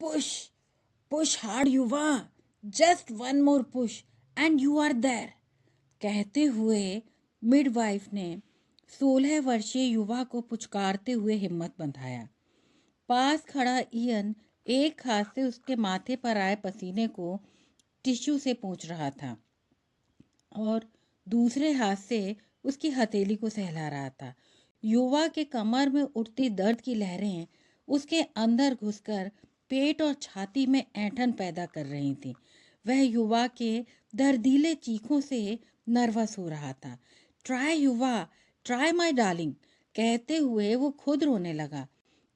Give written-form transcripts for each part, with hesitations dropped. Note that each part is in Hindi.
Push push hard Yuva, just one more push and you are there, कहते हुए मिडवाइफ ने 16 वर्षीय युवा को पुचकारते हुए हिम्मत बंधाया। पास खड़ा इयन एक हाथ से उसके माथे पर आए पसीने को टिश्यू से पोंछ रहा था और दूसरे हाथ से उसकी हथेली को सहला रहा था। युवा के कमर में उठती दर्द की लहरें उसके अंदर घुसकर पेट और छाती में ऐंठन पैदा कर रही थी। वह युवा के दर्दीले चीखों से नर्वस हो रहा था। ट्राई युवा, ट्राई माय डार्लिंग, कहते हुए वो खुद रोने लगा।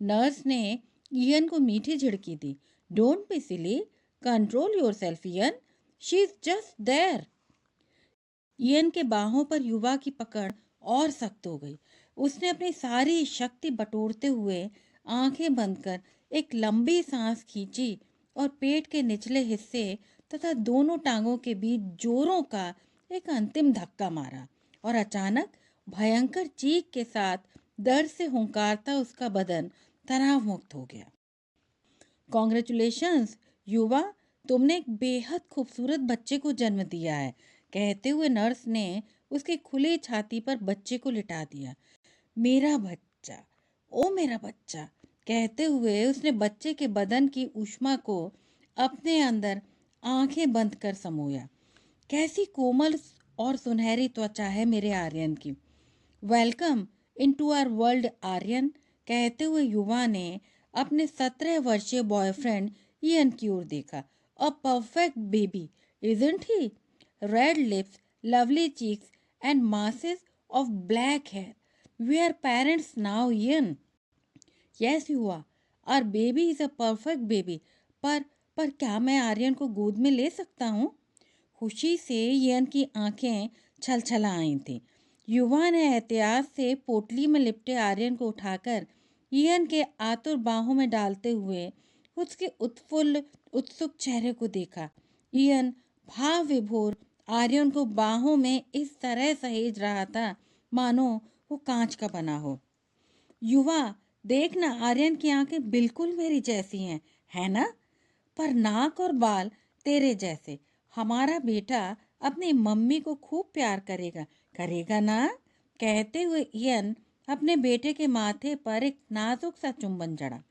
नर्स ने इयन को मीठी झिड़की दी। Don't be silly, control yourself Ian, she is just there. Ian के बाहों पर युवा की पकड़ और सख्त हो गई। उसने अपनी सारी शक्ति बटोरते हुए आंखें बंद कर एक लंबी सांस खींची और पेट के निचले हिस्से तथा दोनों टांगों के बीच जोरों का एक अंतिम धक्का मारा और अचानक भयंकर चीख के साथ दर्द से हुंकारता उसका बदन तनाव मुक्त हो गया। कॉन्ग्रेचुलेशंस युवा, तुमने एक बेहद खूबसूरत बच्चे को जन्म दिया है, कहते हुए नर्स ने उसकी खुली छाती पर बच्चे को लिटा दिया। मेरा बच्चा, ओ मेरा बच्चा, कहते हुए उसने बच्चे के बदन की ऊष्मा को अपने अंदर आंखें बंद कर समोया। कैसी कोमल और सुनहरी त्वचा है मेरे आर्यन की। Welcome into our world Aryan, कहते हुए युवा ने अपने 17 वर्षीय बॉयफ्रेंड इयन की ओर देखा। A perfect baby, isn't he? Red lips, lovely cheeks and masses of black hair. We are parents now, Ian. Yes, you are. Our baby is a perfect baby. पर क्या मैं आर्यन को गोद में ले सकता हूँ? खुशी से इयन की आंखें छलछला आई थीं। युवा ने एहतियात से पोटली में लिपटे आर्यन को उठाकर इयन के आतुर बाहों में डालते हुए उसके उत्फुल्ल उत्सुक चेहरे को देखा। इयन भाव विभोर आर्यन को बाहों में इस तरह सहेज रहा था मानो वो कांच का बना हो। युवा, देखना, आर्यन की आंखें बिल्कुल मेरी जैसी हैं, है ना? पर नाक और बाल तेरे जैसे। हमारा बेटा अपनी मम्मी को खूब प्यार करेगा, करेगा ना? कहते हुए इयन अपने बेटे के माथे पर एक नाजुक सा चुंबन जड़ा।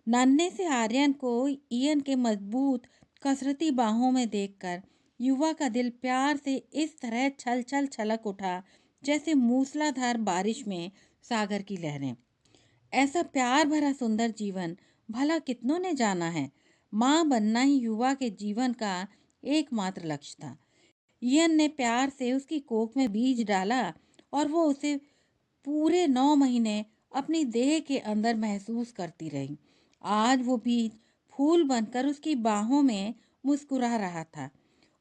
नन्हे से आर्यन को इयन के मजबूत कसरती बाहों में देखकर युवा का दिल प्यार से इस तरह छल छल छलक उठा जैसे मूसलाधार बारिश में सागर की लहरें। ऐसा प्यार भरा सुंदर जीवन भला कितनों ने जाना है। माँ बनना ही युवा के जीवन का एकमात्र लक्ष्य था। इयन ने प्यार से उसकी कोख में बीज डाला और वो उसे पूरे 9 महीने अपनी देह के अंदर महसूस करती रही। आज वो बीज फूल बनकर उसकी बाहों में मुस्कुरा रहा था।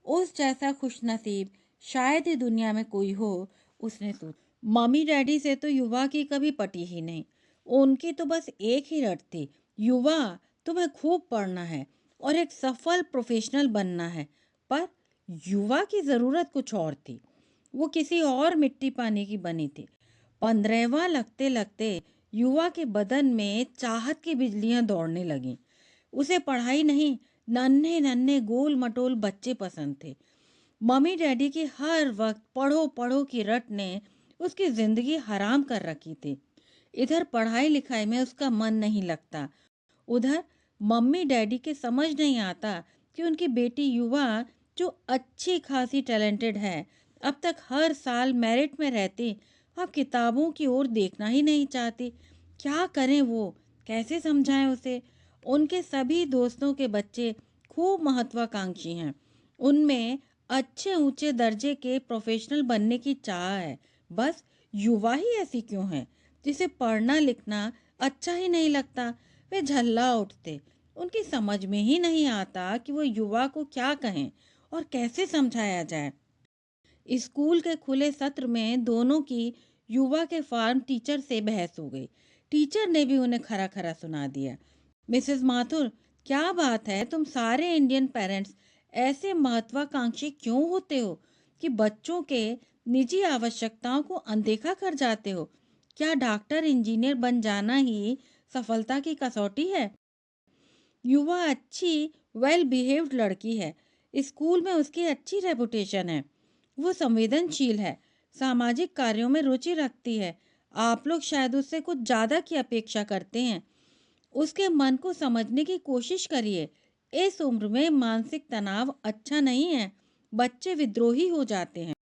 उस जैसा खुशनसीब शायद ही दुनिया में कोई हो, उसने सोचा। मम्मी डैडी से तो युवा की कभी पटी ही नहीं। उनकी तो बस एक ही रट थी, युवा तुम्हें खूब पढ़ना है और एक सफल प्रोफेशनल बनना है। पर युवा की ज़रूरत कुछ और थी। वो किसी और मिट्टी पानी की बनी थी। 15वां लगते लगते युवा के बदन में चाहत की बिजलियां दौड़ने लगीं। उसे पढ़ाई नहीं, नन्हे नन्हे गोल मटोल बच्चे पसंद थे। मम्मी डैडी की हर वक्त पढ़ो पढ़ो की रट ने उसकी ज़िंदगी हराम कर रखी थी। इधर पढ़ाई लिखाई में उसका मन नहीं लगता, उधर मम्मी डैडी के समझ नहीं आता कि उनकी बेटी युवा जो अच्छी खासी टैलेंटेड है, अब तक हर साल मेरिट में रहती, अब किताबों की ओर देखना ही नहीं चाहती। क्या करें वो, कैसे समझाएं उसे? उनके सभी दोस्तों के बच्चे खूब महत्वाकांक्षी हैं। उनमें अच्छे ऊंचे दर्जे के प्रोफेशनल बनने की चाह है। बस युवा ही ऐसी क्यों है जिसे पढ़ना लिखना अच्छा ही नहीं लगता? वे झल्ला उठते। उनकी समझ में ही नहीं आता कि वो युवा को क्या कहें और कैसे समझाया जाए। स्कूल के खुले सत्र में दोनों की युवा के फार्म टीचर से बहस हो गई। टीचर ने भी उन्हें खरा खरा सुना दिया। मिसेस माथुर, क्या बात है, तुम सारे इंडियन पेरेंट्स ऐसे महत्वाकांक्षी क्यों होते हो कि बच्चों के निजी आवश्यकताओं को अनदेखा कर जाते हो? क्या डॉक्टर इंजीनियर बन जाना ही सफलता की कसौटी है? युवा अच्छी वेल बिहेव्ड लड़की है। स्कूल में उसकी अच्छी रेपुटेशन है। वो संवेदनशील है, सामाजिक कार्यों में रुचि रखती है। आप लोग शायद उससे कुछ ज़्यादा की अपेक्षा करते हैं। उसके मन को समझने की कोशिश करिए। इस उम्र में मानसिक तनाव अच्छा नहीं है। बच्चे विद्रोही हो जाते हैं।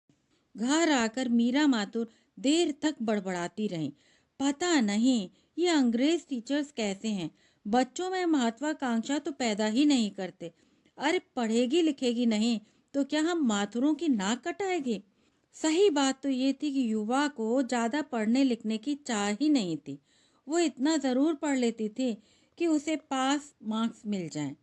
घर आकर मीरा माथुर देर तक बड़बड़ाती रहीं। पता नहीं ये अंग्रेज टीचर्स कैसे हैं, बच्चों में महत्वाकांक्षा तो पैदा ही नहीं करते। अरे पढ़ेगी लिखेगी नहीं तो क्या हम माथुरों की नाक कटाएंगे? सही बात तो ये थी कि युवा को ज्यादा पढ़ने लिखने की चाह ही नहीं थी। वो इतना जरूर पढ़ लेती थी कि उसे पास मार्क्स मिल जाएं।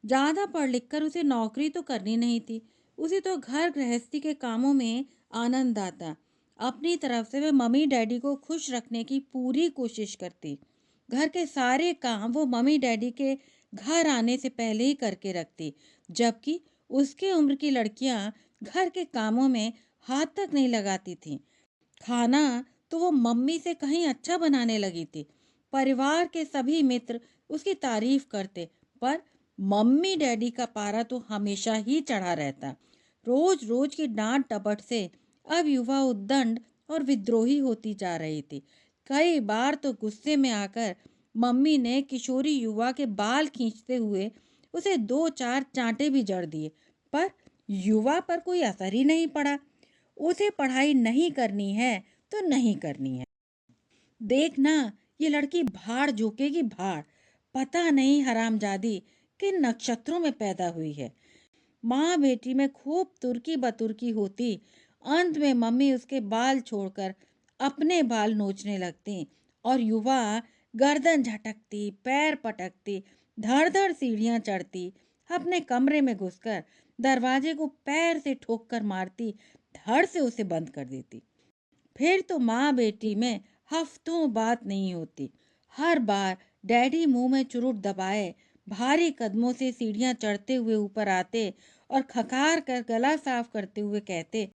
ज्यादा पढ़ लिख कर उसे नौकरी तो करनी नहीं थी। उसे तो घर गृहस्थी के कामों में आनंद आता। अपनी तरफ से वह मम्मी डैडी को खुश रखने की पूरी कोशिश करती। घर के सारे काम वो मम्मी डैडी के घर आने से पहले ही करके रखती, जबकि उसके उम्र की लड़कियां घर के कामों में हाथ तक नहीं लगाती थीं। खाना तो वो मम्मी से कहीं अच्छा बनाने लगी थी। परिवार के सभी मित्र उसकी तारीफ करते, पर मम्मी डैडी का पारा तो हमेशा ही चढ़ा रहता। रोज रोज की डांट टपट से अब युवा उद्दंड और विद्रोही होती जा रही थी। कई बार तो गुस्से में आकर मम्मी ने किशोरी युवा के बाल खींचते हुए उसे दो चार चांटे भी जड़ दिए, पर युवा पर कोई असर ही नहीं पड़ा। उसे पढ़ाई नहीं करनी है तो नहीं करनी है। देखना, ये लड़की भाड़ झोंकेगी भाड़। पता नहीं हरामजादी किन नक्षत्रों में पैदा हुई है। माँ बेटी में खूब तुर्की बतुर्की होती, अंत में मम्मी उसके बाल छोड़कर अपने बाल नोचने लगती और युवा गर्दन झटकती, पैर पटकती, धड़ धड़ सीढ़ियां चढ़ती, अपने कमरे में घुसकर दरवाजे को पैर से ठोक कर मारती, धड़ से उसे बंद कर देती। फिर तो माँ बेटी में हफ्तों बात नहीं होती। हर बार डैडी मुंह में चुरुट दबाए भारी कदमों से सीढ़ियां चढ़ते हुए ऊपर आते और खकार कर गला साफ करते हुए कहते,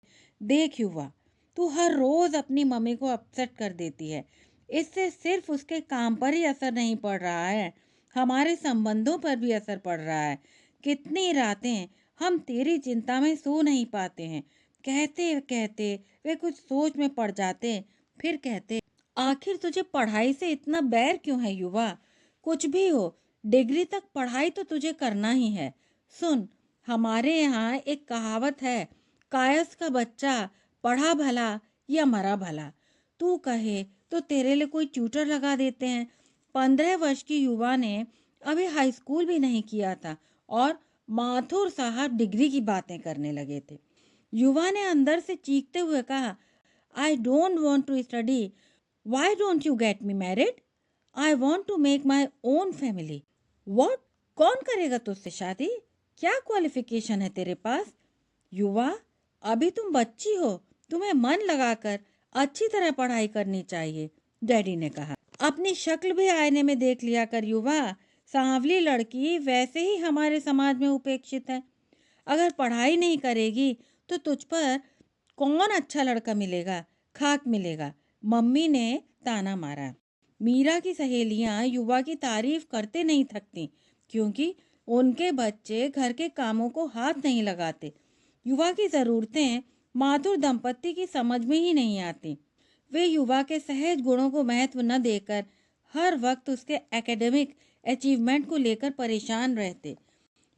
देख युवा, तू हर रोज अपनी मम्मी को अपसेट कर देती है। इससे सिर्फ उसके काम पर ही असर नहीं पड़ रहा है, हमारे संबंधों पर भी असर पड़ रहा है। कितनी रातें हम तेरी चिंता में सो नहीं पाते हैं। कहते कहते वे कुछ सोच में पड़ जाते, फिर कहते, आखिर तुझे पढ़ाई से इतना बैर क्यों है युवा? कुछ भी हो, डिग्री तक पढ़ाई तो तुझे करना ही है। सुन, हमारे यहाँ एक कहावत है, कायस का बच्चा पढ़ा भला या मरा भला। तू कहे तो तेरे लिए कोई ट्यूटर लगा देते हैं। 15 वर्ष की युवा ने अभी हाई स्कूल भी नहीं किया था और माथुर साहब डिग्री की बातें करने लगे थे। युवा ने अंदर से चीखते हुए कहा, I don't want to study. Why don't you get me married? I want to make my own family. What? कौन करेगा तुझसे शादी? क्या क्वालिफिकेशन है तेरे पास? युवा, अभी तुम बच्ची हो, तुम्हें मन लगाकर अच्छी तरह पढ़ाई करनी चाहिए, डैडी ने कहा। अपनी शक्ल भी आईने में देख लिया कर युवा। सांवली लड़की वैसे ही हमारे समाज में उपेक्षित है। अगर पढ़ाई नहीं करेगी तो तुझ पर कौन अच्छा लड़का मिलेगा, खाक मिलेगा। मम्मी ने ताना मारा। मीरा की सहेलियां युवा की तारीफ करते नहीं थकती, क्योंकि उनके बच्चे घर के कामों को हाथ नहीं लगाते। युवा की जरूरतें माथुर दंपत्ति की समझ में ही नहीं आती। वे युवा के सहज गुणों को महत्व न देकर हर वक्त उसके एकेडमिक अचीवमेंट को लेकर परेशान रहते।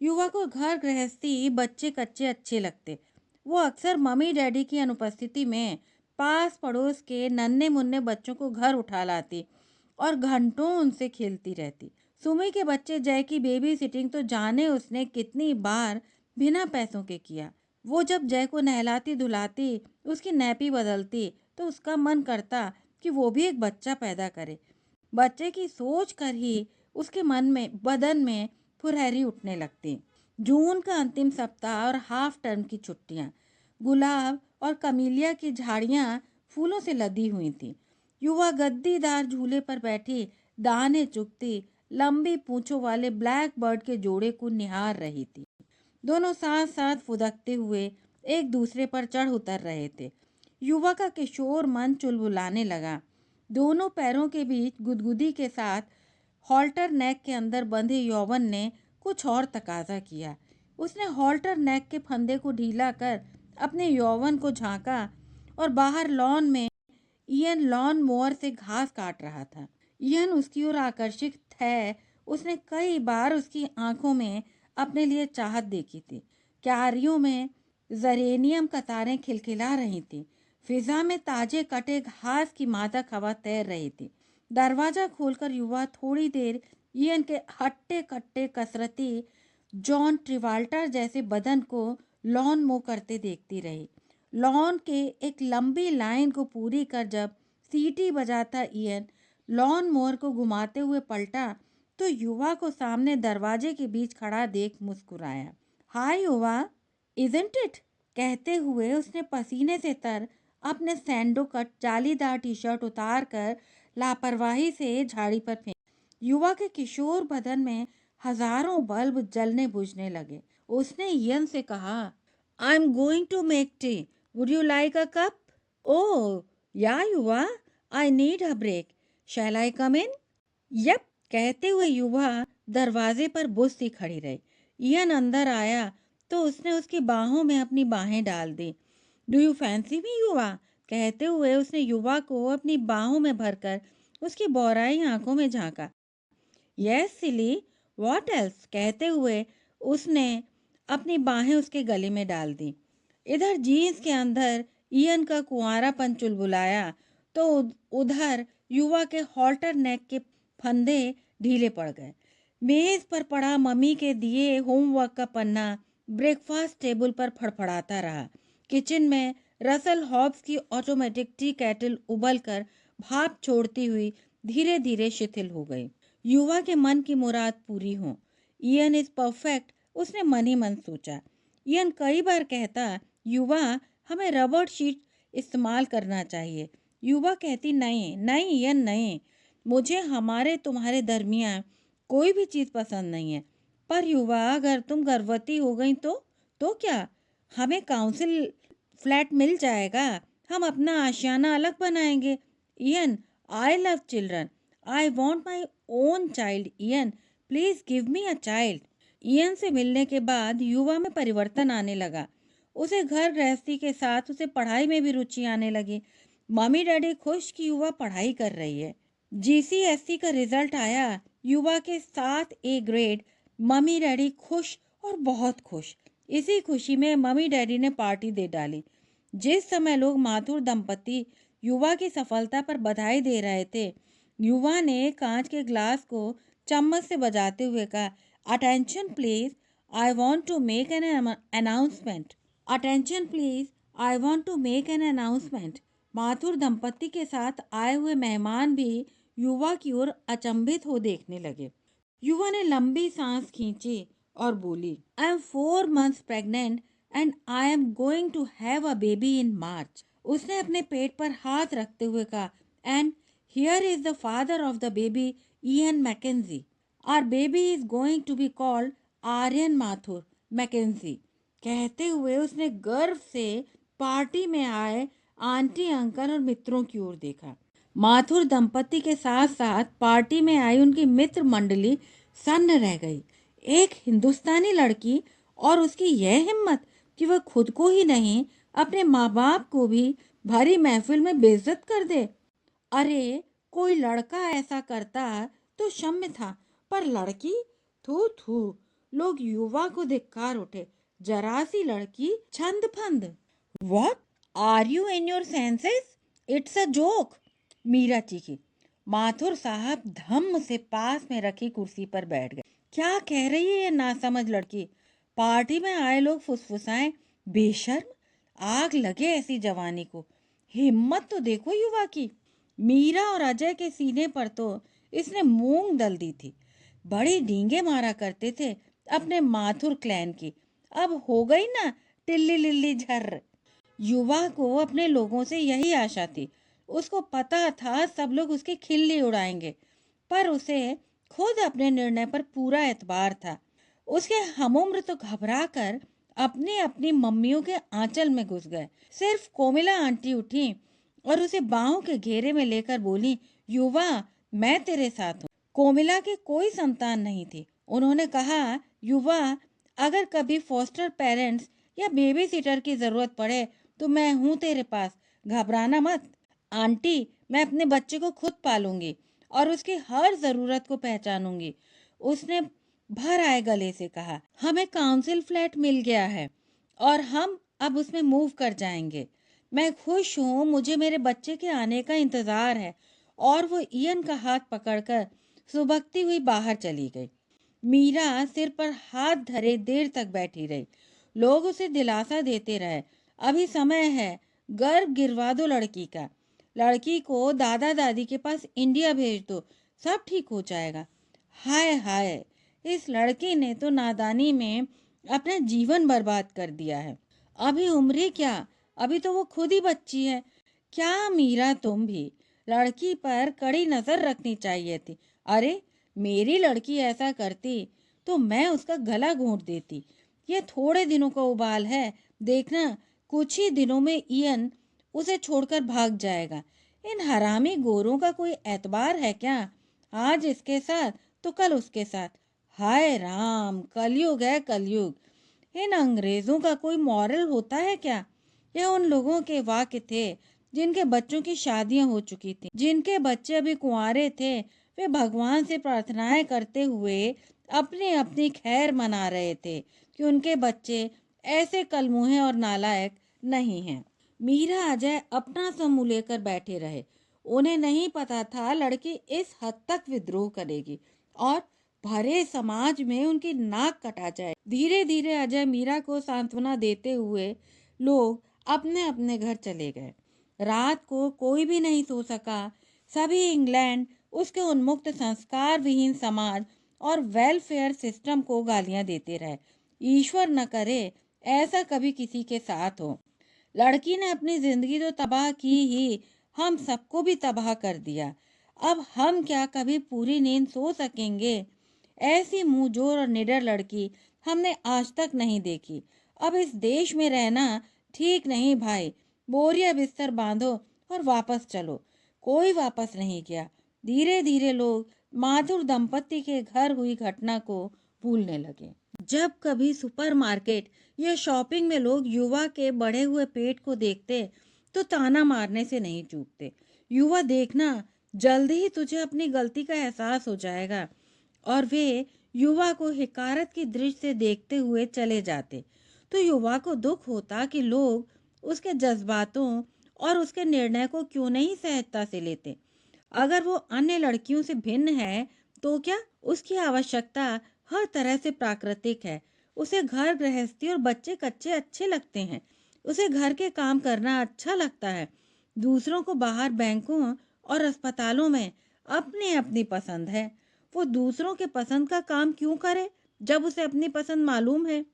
युवा को घर गृहस्थी बच्चे कच्चे अच्छे लगते। वो अक्सर मम्मी डैडी की अनुपस्थिति में पास पड़ोस के नन्हे मुन्ने बच्चों को घर उठा लाती और घंटों उनसे खेलती रहती। सुमी के बच्चे जय की बेबी सिटिंग तो जाने उसने कितनी बार बिना पैसों के किया। वो जब जय को नहलाती धुलाती, उसकी नैपी बदलती, तो उसका मन करता कि वो भी एक बच्चा पैदा करे। बच्चे की सोच कर ही उसके मन में बदन में फुरहरी उठने लगती। जून का अंतिम सप्ताह और हाफ टर्म की छुट्टियां, गुलाब और कमीलिया की झाड़ियां फूलों से लदी हुई थी। युवा गद्दीदार झूले पर बैठी दाने चुगती लंबी पूंछों वाले ब्लैक बर्ड के जोड़े को निहार रही थी। दोनों साथ साथ फुदकते हुए एक दूसरे पर चढ़ उतर रहे थे। युवा का किशोर मन चुलबुलाने लगा। दोनों पैरों के बीच गुदगुदी के साथ हॉल्टर नेक के अंदर बंधे यौवन ने कुछ और तकाजा किया। उसने हॉल्टर नेक के फंदे को ढीला कर अपने यौवन को झांका और बाहर लॉन में इयन लॉन मोअर से घास काट रहा था। इयन उसकी ओर आकर्षित है। उसने कई बार उसकी आंखों में अपने लिए चाहत देखी थी। क्यारियों में जरेनियम कतारें खिलखिला रही थी। फिजा में ताजे कटे घास की मादक हवा तैर रही थी। दरवाजा खोलकर युवा थोड़ी देर इयन के हट्टे कट्टे कसरती जॉन ट्रिवाल्टर जैसे बदन को लॉन मो करते देखती रही। लॉन के एक लंबी लाइन को पूरी कर जब सीटी बजाता इयन लॉन मोर को घुमाते हुए पलटा तो युवा को सामने दरवाजे के बीच खड़ा देख मुस्कुराया। हाय युवा, इजंट इट? कहते हुए उसने पसीने से तर अपने सैंडो कट जालीदार टी शर्ट उतार कर लापरवाही से झाड़ी पर फेंक। युवा के किशोर बदन में हजारों बल्ब जलने बुझने लगे। उसने इयन से कहा, I am going to make tea, would you like a cup? Oh yeah Yuva, I need a break, shall I come in? Yep, कहते हुए युवा दरवाजे पर बुझ सी खड़ी रही। इयन अंदर आया तो उसने उसकी बाहों में अपनी बाहें डाल दी। डू यू फैंसी मी युवा? कहते हुए उसने युवा को अपनी बाहों में भरकर उसकी बौराई आंखों में झांका। Yes silly, what else? कहते हुए उसने अपनी बाहें उसके गले में डाल दी। इधर जीन्स के अंदर इयन का कुंवारापन चुलबुलाया तो उधर युवा के हॉल्टर नेक के फंदे ढीले पड़ गए। मेज पर पड़ा मम्मी के दिए होमवर्क का पन्ना ब्रेकफास्ट टेबल पर फड़फड़ाता रहा। किचन में रसल हॉब्स की ऑटोमेटिक टी कैटल उबलकर भाप छोड़ती हुई धीरे धीरे शिथिल हो गई। युवा के मन की मुराद पूरी हो। इयन इज परफेक्ट, उसने मन ही मन सोचा। इयन कई बार कहता, युवा हमें रबड़ शीट इस्तेमाल करना चाहिए। युवा कहती, नहीं नहीं इयन नहीं, मुझे हमारे तुम्हारे दरमियान कोई भी चीज़ पसंद नहीं है। पर युवा अगर तुम गर्भवती हो गई तो क्या? हमें काउंसिल फ्लैट मिल जाएगा, हम अपना आशियाना अलग बनाएंगे। Ian, I love children, I want my own child. Ian, please give me a child. Ian से मिलने के बाद युवा में परिवर्तन आने लगा। उसे घर गृहस्थी के साथ उसे पढ़ाई में भी रुचि आने लगी। मम्मी डैडी खुश कि युवा पढ़ाई कर रही है। जीसीएससी का रिजल्ट आया, युवा के 7 A ग्रेड। मम्मी डैडी खुश और बहुत खुश। इसी खुशी में मम्मी डैडी ने पार्टी दे डाली। जिस समय लोग माथुर दंपति युवा की सफलता पर बधाई दे रहे थे, युवा ने कांच के ग्लास को चम्मच से बजाते हुए कहा, attention please, I want to make an announcement. Attention please, I want to make an announcement. Mathur दंपति के साथ आए हुए मेहमान भी युवा की ओर अचंभित हो देखने लगे। युवा ने लंबी सांस खींची और बोली, I am 4 months pregnant and I am going to have a baby in March. उसने अपने पेट पर हाथ रखते हुए कहा, and here is the father of the baby, Ian Mackenzie. Our baby is going to be called Aryan Mathur Mackenzie. कहते हुए उसने गर्व से पार्टी में आए आंटी अंकल और मित्रों की ओर देखा। माथुर दंपति के साथ साथ पार्टी में आई उनकी मित्र मंडली सन्न रह गई। एक हिंदुस्तानी लड़की और उसकी यह हिम्मत कि वह खुद को ही नहीं अपने माँ बाप को भी भरी महफिल में बेइज्जत कर दे। अरे कोई लड़का ऐसा करता तो क्षम्य था, पर लड़की, थू थू। लोग युवा को धिक्कार उठे। जरा सी लड़की, छंद फंद। What, are you in your senses? It's a joke, Meera चीखी। माथुर साहब धम्म से पास में रखी कुर्सी पर बैठ गए। क्या कह रही है ये नासमझ लड़की? पार्टी में आए लोग फुसफुसाएं, बेशर्म, आग लगे ऐसी जवानी को। हिम्मत तो देखो युवा की। मीरा और अजय के सीने पर तो इसने मूंग दल दी थी। बड़ी डींगे मारा करते थे अपने माथुर क्लैन की। अब हो गई ना टिल्ली लिल्ली झर्र। युवा को अपने लोगों से यही आशा थी। उसको पता था सब लोग उसकी खिल्ली उड़ाएंगे, पर उसे खुद अपने निर्णय पर पूरा एतबार था। उसके हमउम्र तो घबरा कर अपनी अपनी मम्मियों के आंचल में घुस गए। सिर्फ कोमिला आंटी उठी और उसे बाहों के घेरे में लेकर बोली, युवा मैं तेरे साथ हूँ। कोमिला के कोई संतान नहीं थी। उन्होंने कहा, युवा, अगर कभी फॉस्टर पेरेंट्स या बेबी सिटर की जरूरत पड़े तो मैं हूं तेरे पास, घबराना मत। आंटी, मैं अपने बच्चे को खुद पालूंगी और उसकी हर जरूरत को पहचानूंगी। उसने भर आए गले से कहा, हमें काउंसिल फ्लैट मिल गया है और हम अब उसमें मूव कर जाएंगे। मैं खुश हूँ, मुझे मेरे बच्चे के आने का इंतजार है। और वो इयन का हाथ पकड़कर सुबकती हुई बाहर चली गई। मीरा सिर पर हाथ धरे देर तक बैठी रही। लोग उसे दिलासा देते रहे, अभी समय है, गर्भ गिरवा दो लड़की का, लड़की को दादा दादी के पास इंडिया भेज दो, सब ठीक हो जाएगा। हाय हाय, इस लड़की ने तो नादानी में अपना जीवन बर्बाद कर दिया है। अभी उम्र क्या, अभी तो वो खुद ही बच्ची है। क्या मीरा, तुम भी लड़की पर कड़ी नजर रखनी चाहिए थी। अरे, मेरी लड़की ऐसा करती तो मैं उसका गला घोंट देती। ये थोड़े दिनों का उबाल है, देखना कुछ ही दिनों में इयन उसे छोड़कर भाग जाएगा। इन हरामी गोरों का कोई एतबार है क्या? आज इसके साथ तो कल उसके साथ। हाय राम, कलयुग है कलयुग। इन अंग्रेजों का कोई मॉरल होता है क्या? यह उन लोगों के वाक्य थे जिनके बच्चों की शादियां हो चुकी थी, जिनके बच्चे अभी कुंवारे थे। वे भगवान से प्रार्थनाएं करते हुए अपनी अपनी खैर मना रहे थे कि उनके बच्चे ऐसे कलमुहे और नालायक नहीं हैं। मीरा अजय अपना सा मुंह लेकर बैठे रहे। उन्हें नहीं पता था लड़की इस हद तक विद्रोह करेगी और भरे समाज में उनकी नाक कटा जाए। धीरे धीरे अजय मीरा को सांत्वना देते हुए लोग अपने अपने घर चले गए। रात को कोई भी नहीं सो सका। सभी इंग्लैंड उसके उन्मुक्त संस्कार विहीन समाज और वेलफेयर सिस्टम को गालियां देते रहे। ईश्वर न करे ऐसा कभी किसी के साथ हो। लड़की ने अपनी जिंदगी तो तबाह की ही, हम सबको भी तबाह कर दिया। अब हम क्या कभी पूरी नींद सो सकेंगे? ऐसी मुंहजोर और निडर लड़की हमने आज तक नहीं देखी। अब इस देश में रहना ठीक नहीं भाई। बोरिया बिस्तर बांधो और वापस चलो। कोई वापस नहीं गया। धीरे धीरे लोग माथुर दंपत्ति के घर हुई घटना को भूलने लगे। जब कभी सुपरमार्केट या शॉपिंग में लोग युवा के बढ़े हुए पेट को देखते तो ताना मारने से नहीं चूकते। युवा, देखना, जल्दी ही तुझे अपनी गलती का एहसास हो जाएगा। और वे युवा को हिकारत की दृष्टि से देखते हुए चले जाते। तो युवा को दुख होता कि लोग उसके जज्बातों और उसके निर्णय को क्यों नहीं सहजता से लेते। अगर वो अन्य लड़कियों से भिन्न है तो क्या? उसकी आवश्यकता हर तरह से प्राकृतिक है। उसे घर गृहस्थी और बच्चे कच्चे अच्छे लगते हैं। उसे घर के काम करना अच्छा लगता है। दूसरों को बाहर बैंकों और अस्पतालों में अपनी अपनी पसंद है। वो दूसरों के पसंद का काम क्यों करे जब उसे अपनी पसंद मालूम है?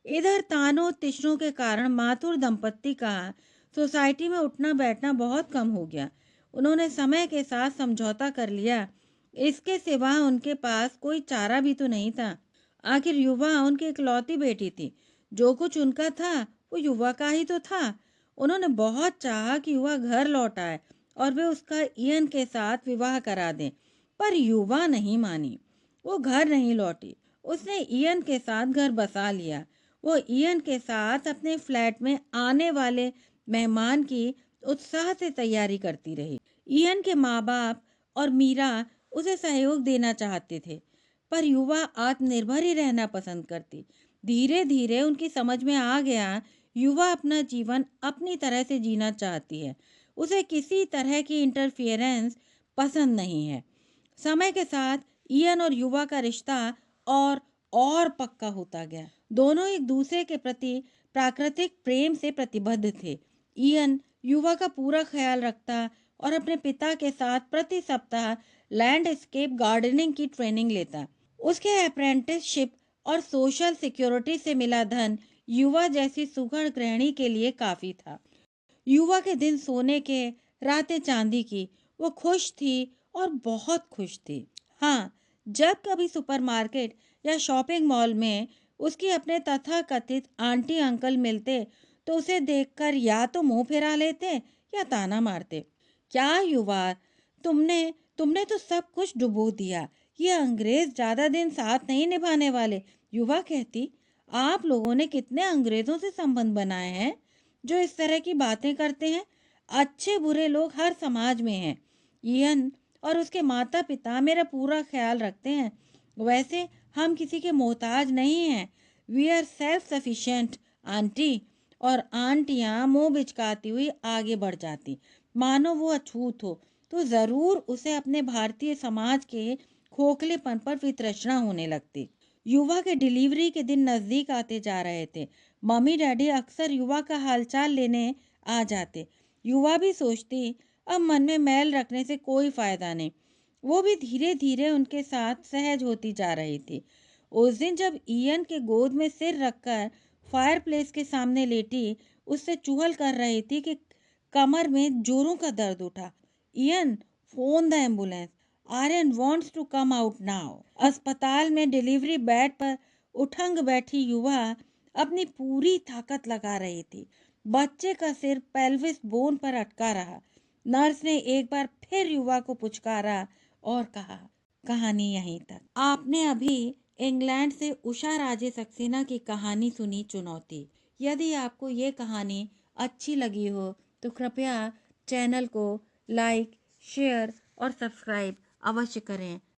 इधर तानों तिश्रों के कारण माथुर दंपत्ति का सोसाइटी में उठना बैठना बहुत कम हो गया। उन्होंने समय के साथ समझौता कर लिया। इसके सिवा उनके पास कोई चारा भी तो नहीं था। आखिर युवा उनकी इकलौती बेटी थी। जो कुछ उनका था वो युवा का ही तो था। उन्होंने बहुत चाहा कि युवा घर लौट आए और वे उसका इयन के साथ विवाह करा दें, पर युवा नहीं मानी। वो घर नहीं लौटी। उसने इयन के साथ घर बसा लिया। वो इयन के साथ अपने फ्लैट में आने वाले मेहमान की उत्साह से तैयारी करती रही। इयन के माँ बाप और मीरा उसे सहयोग देना चाहते थे, पर युवा आत्मनिर्भर ही रहना पसंद करती। धीरे धीरे उनकी समझ में आ गया, युवा अपना जीवन अपनी तरह से जीना चाहती है। उसे किसी तरह की इंटरफियरेंस पसंद नहीं है। समय के साथ इयन और युवा का रिश्ता और पक्का होता गया। दोनों एक दूसरे के प्रति प्राकृतिक प्रेम से प्रतिबद्ध थे। इयन युवा का पूरा ख्याल रखता और अपने पिता के साथ प्रति सप्ताह लैंडस्केप गार्डनिंग की ट्रेनिंग लेता। उसके अप्रेंटिसशिप और सोशल सिक्योरिटी से मिला धन युवा जैसी सुघड़ गृहिणी के लिए काफी था। युवा के दिन सोने के, रातें चांदी की। वो खुश थी और बहुत खुश थी। हाँ, जब कभी सुपरमार्केट या शॉपिंग मॉल में उसकी अपने तथाकथित आंटी अंकल मिलते तो उसे देखकर या तो मुंह फिरा लेते या ताना मारते। क्या युवा, तुमने तुमने तो सब कुछ डुबो दिया। ये अंग्रेज ज्यादा दिन साथ नहीं निभाने वाले। युवा कहती, आप लोगों ने कितने अंग्रेजों से संबंध बनाए हैं जो इस तरह की बातें करते हैं। अच्छे बुरे लोग हर समाज में हैं। इयन और उसके माता पिता मेरा पूरा ख्याल रखते हैं। वैसे हम किसी के मोहताज नहीं हैं। We are self sufficient aunty. और आंटियां मुंह बिचकाती हुई आगे बढ़ जाती, मानो वो अछूत हो। तो जरूर उसे अपने भारतीय समाज के खोखलेपन पर वितृष्णा होने लगती। युवा के डिलीवरी के दिन नजदीक आते जा रहे थे। मम्मी डैडी अक्सर युवा का हालचाल लेने आ जाते। युवा भी सोचती, अब मन में मैल रखने से कोई फायदा नहीं। वो भी धीरे धीरे उनके साथ सहज होती जा रही थी। उस दिन जब इयन के गोद में सिर रखकर फायरप्लेस के सामने लेटी उससे चुहल कर रही थी कि कमर में जोरों का दर्द उठा। Ian, phone the ambulance. Aryan wants to come out now. अस्पताल में डिलीवरी बेड पर उठंग बैठी युवा अपनी पूरी ताकत लगा रही थी। बच्चे का सिर पेल्विस बोन पर अटका रहा। नर्स ने एक बार फिर युवा को पुचकारा और कहा, कहानी यहीं तक। आपने अभी इंग्लैंड से उषा राजे सक्सेना की कहानी सुनी, चुनौती। यदि आपको ये कहानी अच्छी लगी हो तो कृपया चैनल को लाइक, शेयर और सब्सक्राइब अवश्य करें।